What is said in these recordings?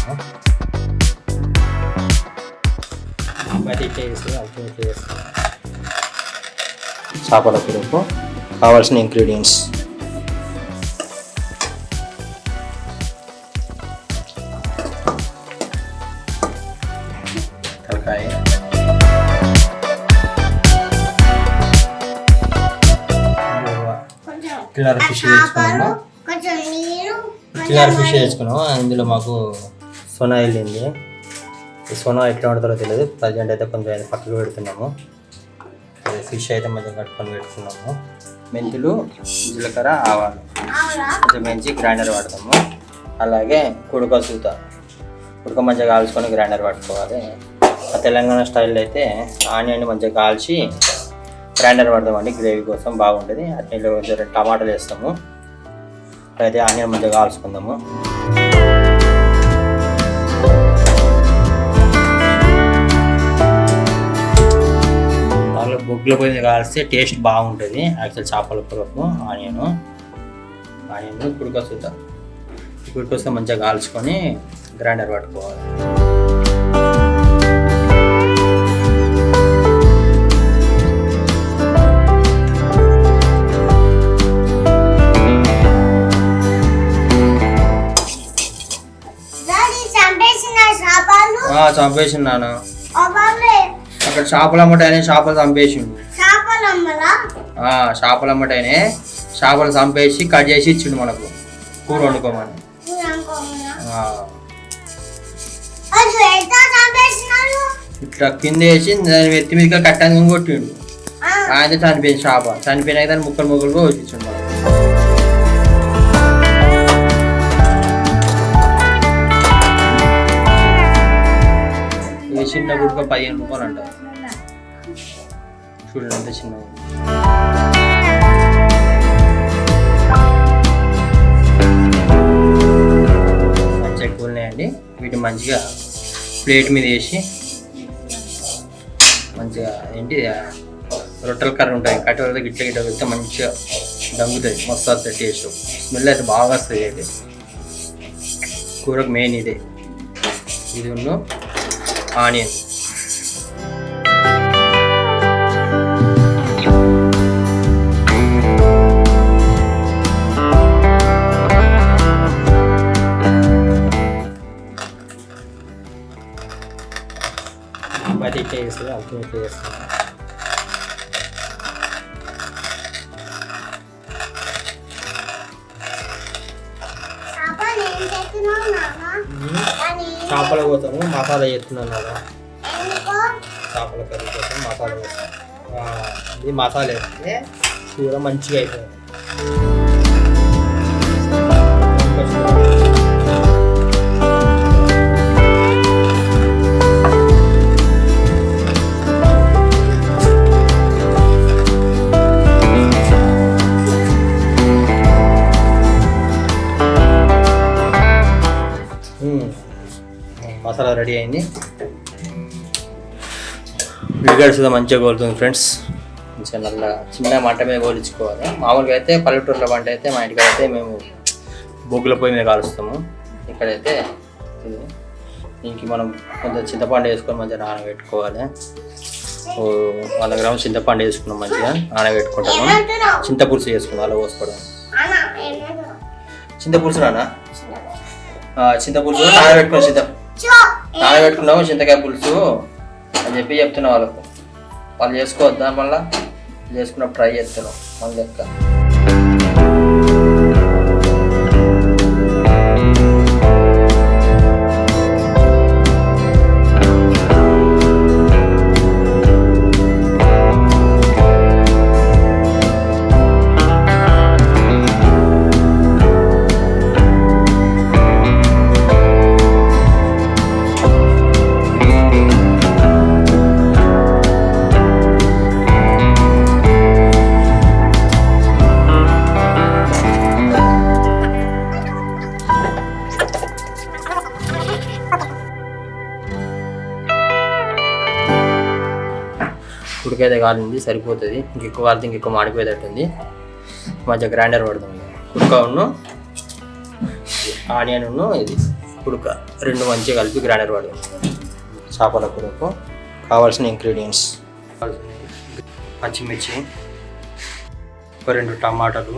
వేసుకుందాము. మరి ఇట్లా వేసి అల్లం ఇట్లా వేసుకుందాం. చేపల కూరకు కావాల్సిన ఇంగ్రీడియంట్స్: తలకాయ, కిలర్ ఫిష్ తెచ్చుకున్నాము. కిలర్ ఫిష్ తెచ్చుకున్నాము. అందులో మాకు సోనా వెళ్ళింది. ఈ సోనా ఎట్లా ఉంటుందో తెలియదు. ప్రజెంట్ అయితే కొంచెం పక్కకు పెడుతున్నాము. ఫిష్ అయితే మంచిగా కట్టుకొని పెట్టుకున్నాము. మెంతులు, జీలకర్ర, ఆవాలు కొంచెం మంచి గ్రైండర్ వాడతాము. అలాగే కుడక సూత కుడక మంచిగా కాల్చుకొని గ్రైండర్ పట్టుకోవాలి. తెలంగాణ స్టైల్లో అయితే ఆనియన్ మంచిగా కాల్చి గ్రైండర్ పడతామండి. గ్రేవీ కోసం బాగుంటుంది. అట్లా కొంచెం టమాటాలు వేస్తాము. అయితే ఆనియన్ మంచిగా కాల్చుకుందాము. బొగ్గుల పొయ్యి కాల్స్తే టేస్ట్ బాగుంటుంది. యాక్చువల్ చేపల కూరకు ఆనియన్ కుడక వస్తే మంచిగా కాల్చుకొని గ్రైండర్ పట్టుకోవాలి. చంపేసిన్నాను. అక్కడ చేపలు అమ్మటాయనే చేపలు చంపేసిండు. చేపలు అమ్మటాయనే చేపలు చంపేసి కట్ చేసి ఇచ్చిండు మనకు కూర వండుకోమని. ఇట్లా కింద వేసి దాని ఎత్తి మీదకి కట్టాన్ని కొట్టిండు. ఆయన చనిపోయింది. చేప చనిపోయినాక దాన్ని ముక్కలుగా వచ్చిండు మనకు. చిన్న గుడ్క 15 రూపాయలు అంటారు. చూడండి ఎంత చిన్నగా. మంచిగా కూలినాయండి. వీటిని మంచిగా ప్లేట్ మీద వేసి మంచిగా ఏంటి రొట్టెల కర్ర ఉంటుంది. కట్టెలతో గిట్ల వెళ్తే మంచిగా దంగుతుంది. మస్తు వస్తుంది టేస్ట్. స్మెల్ అయితే బాగా వస్తుంది. అయితే కూరకు మెయిన్ ఇదే. ఇది ఉన్న ఆనియన్ మరి ఇట్లా వేస్తుంది. అల్లం ఇట్లా వేస్తుంది. చేపల కోసం మసాలా చేస్తున్నాను కదా. చేపల కర్రీ కోసం మసాలా వేస్తాను. ఇది మసాలా వేస్తే కూర మంచిగా అవుతుంది. మసాలా రెడీ అయింది. ఉల్లిగడ్డ మంచిగా కోలుతుంది ఫ్రెండ్స్. మంచిగా నల్ల చిన్న మంట మీద కోల్చుకోవాలి. మామూలుగా అయితే పల్లెటూరులో వంట అయితే మా ఇంటికి అయితే మేము బొగ్గుల పొయ్యి మీద కాలుస్తాము. ఇక్కడైతే దీనికి మనం కొంచెం చింతపండు వేసుకొని మంచిగా నానబెట్టుకోవాలి. 100 గ్రాముల చింతపండు వేసుకున్నాం. మంచిగా నానబెట్టుకుంటాము. చింతపులుసు వేసుకున్నాం. అలా పోసుకోవడం చింతపులుసు చింతపులుసు నానబెట్టుకున్నాము. చింతకాయ పులుసు అని చెప్పి చెప్తున్నా వాళ్ళకు. వాళ్ళు చేసుకోవద్దా? మళ్ళీ చేసుకున్నప్పుడు ట్రై చేస్తున్నాం మన లెక్క. ఉడికైతే కాలింది, సరిపోతుంది. ఇంకెక్కువ కాలితే ఇంకెక్కువ మాడిపోయేటట్టుంది. మంచిగా గ్రైండర్ పడతాం. కుక్క ఆనియన్ ఇది ఉడక 2 మంచిగా కలిపి గ్రైండర్ పడదాం. చేపల కూరకు కావాల్సిన ఇంగ్రీడియంట్స్: పచ్చిమిర్చి, ఒక 2 టమాటాలు,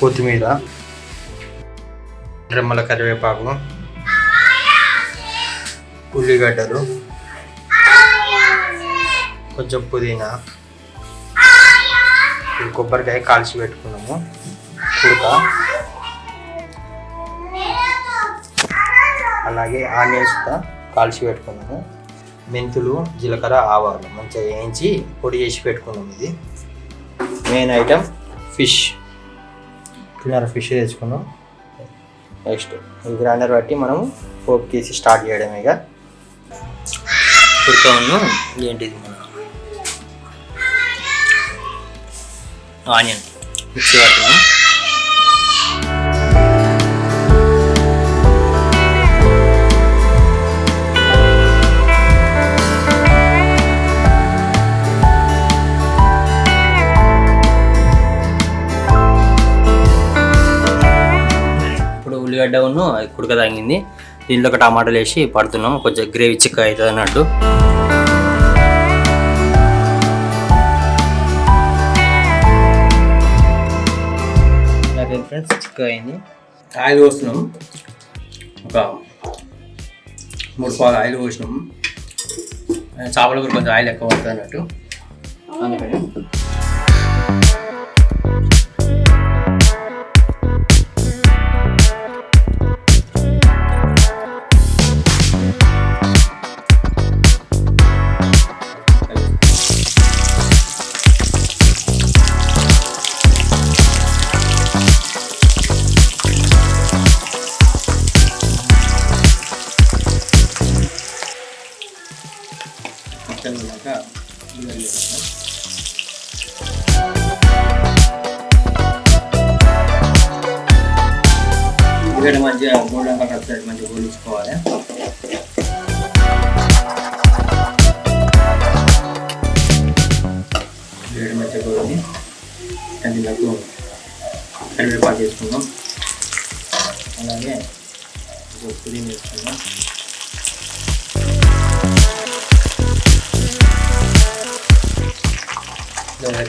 కొత్తిమీర, రెమ్మల కరివేపాకు, ఉల్లిగడ్డలు, కొంచెం పుదీనా, కొబ్బరికాయ కాల్చి పెట్టుకున్నాము, ఉడక, అలాగే ఆనియన్స్ కాల్చి పెట్టుకున్నాము, మెంతులు, జీలకర్ర, ఆవాలు మంచిగా వేయించి పొడి చేసి పెట్టుకున్నాము. ఇది మెయిన్ ఐటమ్. ఫిష్ ఫిష్ తెచ్చుకున్నాం. నెక్స్ట్ ఈ గ్రైండర్ బట్టి మనం పోపు తీసి స్టార్ట్ చేయడమేగా. ఉడకను ఏంటిది మన ఆనియన్ మిక్సీ పట్టినాం. ఉల్లిగడ్డ కుడక తగ్గింది. దీంట్లో ఒక టమాటాలు వేసి పడుతున్నాం. కొంచెం గ్రేవీ చిక్క అవుతుంది అన్నట్టు. అదే ఫ్రెండ్స్, చిక్క అయింది. ఆయిల్ పోస్తున్నాం. ఒక 3 పాలు ఆయిల్ పోసినాం. చేపల కూర కొంచెం ఆయిల్ ఎక్కువ పడుతుంది అన్నట్టు. అందుకని ఉల్లిగడ్డ మంచిగా గోల్డెన్ కలర్ వచ్చేది మంచిగా గోలించుకోవాలి. ఉల్లిగడ్డ మంచిగా గోలి అందులోకి కరివేపాకు వేసుకుందాం. అలాగే పుదీనా వేసుకుందాం.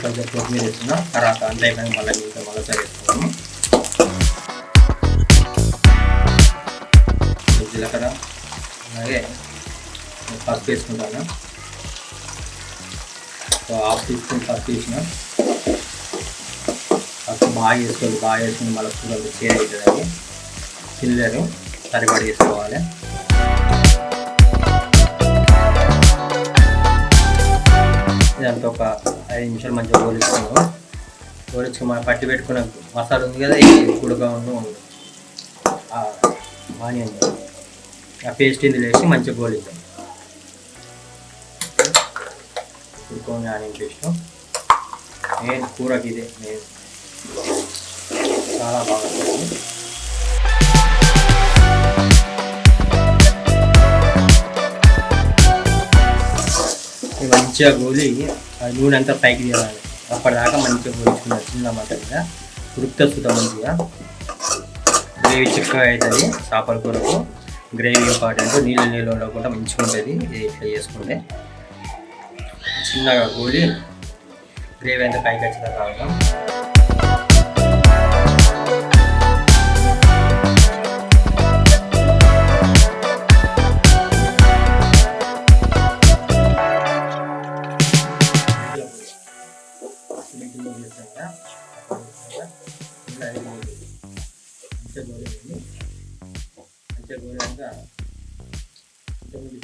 కొంచెం కొత్తిమీర వేసుకున్నాం. తర్వాత అంత అయిపోయిన మళ్ళీ వేసుకున్నాము. జీలకర్ర, అలాగే పసుపు వేసుకుంటాను. 1/2 టీ స్పూన్ పసుపు వేసిన. పసుపు బాగా వేసుకోవాలి. బాగా వేసుకుని మళ్ళీ కూర చేదు అవుతుంది. అది తినలేరు, సరిపడి వేసుకోవాలి. ఇదంతా ఒక 5 నిమిషాలు మంచిగా గోలించుకున్నాము. గోలించుకు మనం పట్టి పెట్టుకున్న మసాలా ఉంది కదా, ఇది ఉడక ఆనియన్ ఆ పేస్ట్ ఇందులో వేసి మంచిగా గోలిద్దాం. ఉడుకొని ఆనియన్ పేస్ట్ మెయిన్ కూరకి ఇదే మెయిన్, చాలా బాగుంటుంది. మంచిగా గోలి నూనె అంతా పైకి తీయాలి. అప్పటిదాకా మంచిగా గోలించుకున్నారు. చిన్న మటన్గా ఉడుకుతా సుతా మంచిగా గ్రేవీ చిక్కగా అవుతుంది. చేపల కూరకు గ్రేవీ ఇంపార్టెంట్. నీళ్ళు ఉండకుండా మంచిగా ఉంటుంది. ఇది ఇట్లా చేసుకుంటే చిన్నగా గోలి గ్రేవీ అంతా పైకి వచ్చేదా కావడం.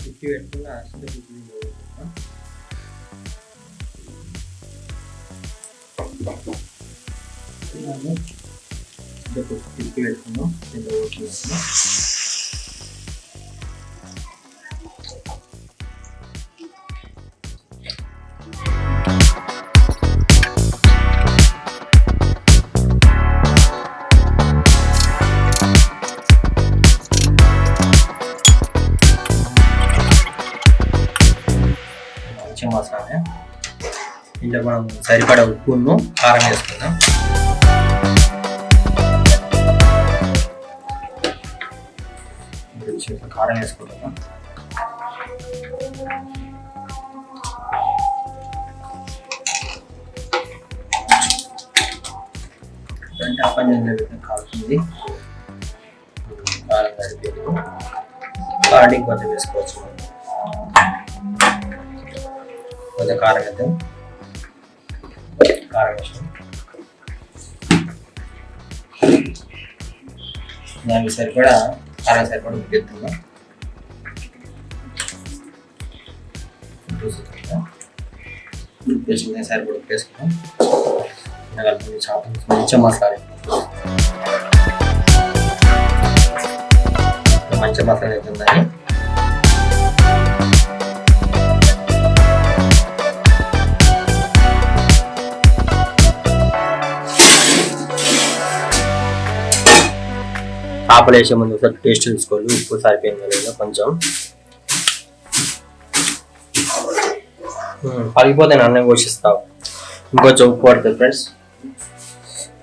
తిప్పి పెట్టుకున్న తిప్పి పెట్టుకున్నాం. మసాలా ఇంట్లో మనం సరిపడా ఉప్పును కారం వేసుకుందాం. కొంచెం కారం వేసుకుంటాము. కాలుతుంది కారం సరిపోయింది. కారం కొంచెం వేసుకోవచ్చు. కొంచెం కారం వేద్దాం. కారం వేసాం. దానికి సరిపడా కారం సరిపడా ఉడికిస్తున్నాం. ఉడికేసుకునే సరిపడా ఉడికేసుకున్నాం. కలుపుకుని చేపలు మంచిగా మసాలా మంచిగా మసాలా అవుతుందని చేపలు వేసే ముందు ఒకసారి టేస్ట్ చూసుకోవాలి. ఉప్పు సరిపోయింది లేదా కొంచెం. పగిపోతే అన్నం కోసిస్తావు. ఇంకొంచెం ఉప్పు పడుతుంది ఫ్రెండ్స్.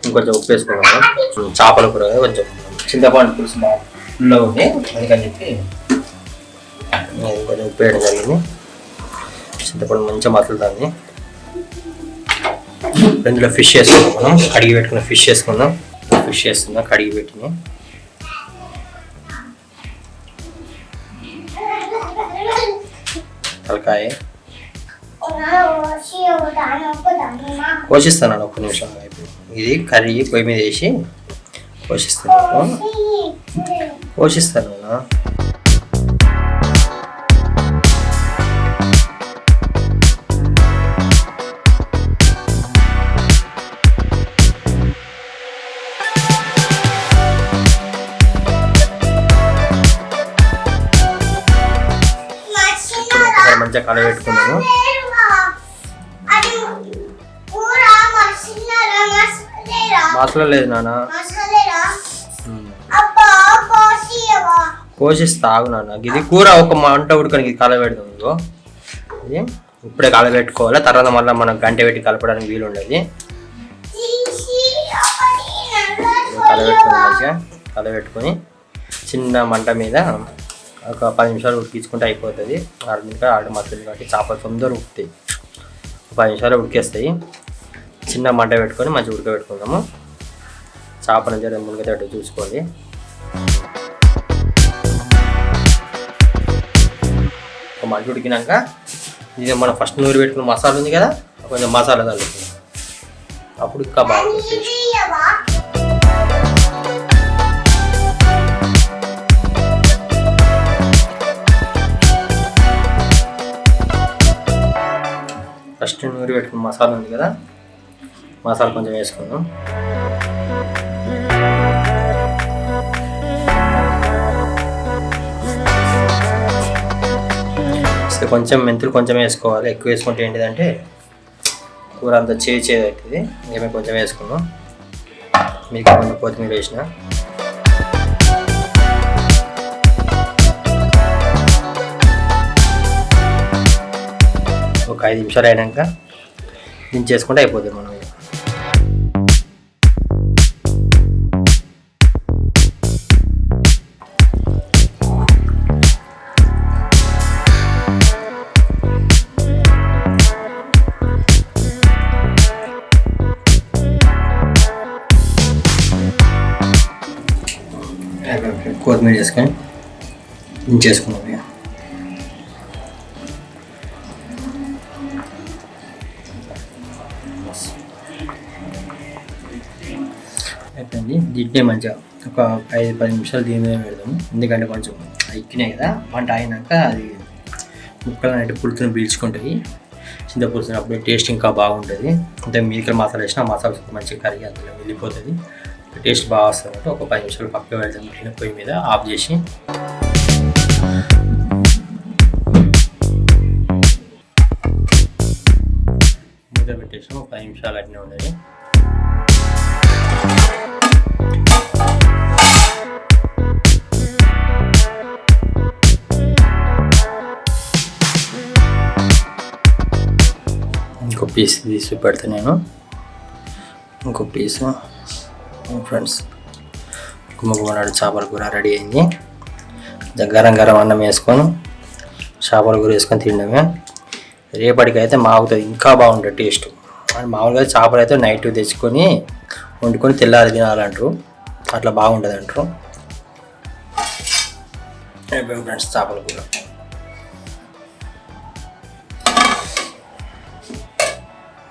ఇంకొంచెం ఉప్పు వేసుకున్నాము. చేపల కూర కొంచెం చింతపండు పులుసు బాగా ఫుల్గా ఉంది, అందుకని చెప్పి కొంచెం ఉప్పు వేయడం జరిగింది. చింతపండు మంచిగా మసులుతుంది. ఇందులో ఫిష్ వేసుకున్నాం. మనం కడిగి పెట్టుకున్న ఫిష్ వేసుకుందాం. ఫిష్ వేస్తున్నాం కడిగి పెట్టిన. తలకాయ కోసిస్తాను ఒక్క నిమిషం. ఇది కర్రీ పొయ్యి మీద వేసి కోసిస్తాను. మంచిగా కలబెట్టుకున్నాము. మసాలా లేదు నాన్న, కోసిస్తా ఆగు నాన్న. ఇది కూర ఒక మంట ఉడకనికి ఇది కలబెడదాం. ఇదిగో ఇది ఇప్పుడే కలబెట్టుకోవాలి. తర్వాత మళ్ళీ మనం గంట పెట్టి కలపడానికి వీలు ఉండదు. మంచిగా కలబెట్టుకొని చిన్న మంట మీద ఒక 10 నిమిషాలు ఉడికించుకుంటే అయిపోతుంది. 6 నిమిషాలు 6 మసాలు కాబట్టి చేపలు తొందరగా ఉడుకుతాయి. 10 నిమిషాలు ఉడికేస్తాయి. చిన్న మంట పెట్టుకొని మంచిగా ఉడకబెట్టుకుందాము. చేపలు జర మునిగేటట్టు చూసుకోండి. ఒక మంట ఉడికినాక ఇది మనం ఫస్ట్ నూరి పెట్టుకున్న మసాలా ఉంది కదా, కొంచెం మసాలా చల్లుకుందాం. అప్పుడు ఇంకా బాగుంటుంది టేస్ట్. ఫస్ట్ నూరి పెట్టుకున్న మసాలా ఉంది కదా, మసాలా కొంచెం వేసుకుందాం. కొంచెం మెంతులు కొంచెం వేసుకోవాలి. ఎక్కువ వేసుకుంటే ఏంటిదంటే కూర అంతా చేదు అవుతుంది. మేము కొంచెం వేసుకున్నాం. మీకు కొంచెం కొత్తిమీర వేసిన. ఒక 5 నిమిషాలు అయినాక దించేసుకుంటే అయిపోతుంది మనం. కొత్తిమీర వేసుకొని దించేసుకున్నాం. అయిపోయింది. దీంట్లో మంచిగా ఒక 5-10 నిమిషాలు దీని మీద పెడదాము. ఎందుకంటే కొంచెం ఎక్కినాయి కదా, వంట అయినాక అది ముక్కలు అనేవి పులుసుని పీల్చుకుంటాయి. చింత పులుసు అప్పుడు టేస్ట్ ఇంకా బాగుంటుంది. అంటే మీదికి మసాలా వేసినా మసాలా మంచిగా కరిగి అందులో వెళ్ళిపోతుంది. టేస్ట్ బాగా వస్తుంది. అంటే ఒక 10 నిమిషాలు పక్కన పెడదాం. ఇట్లా పొయ్యి మీద ఆఫ్ చేసి మూత పెట్టేసాం. ఒక 5 నిమిషాలు అట్నే ఉండదు. ఇంకో పీస్ తీసి పెడతా నేను. ఇంకో పీసు ఫ్రెండ్స్, గుమ్మగుమ్మలాడు చేపల కూర రెడీ అయింది. గరం గరం అన్నం వేసుకొని చేపల కూర వేసుకొని తినడమే. రేపటికైతే మాగుతుంది, ఇంకా బాగుంటుంది టేస్ట్. మామూలుగా చేపలు అయితే నైట్ తెచ్చుకొని వండుకొని తెల్లారి తినాలంటారు, అట్లా బాగుంటుంది అంటారు. ఫ్రెండ్స్ చేపల కూర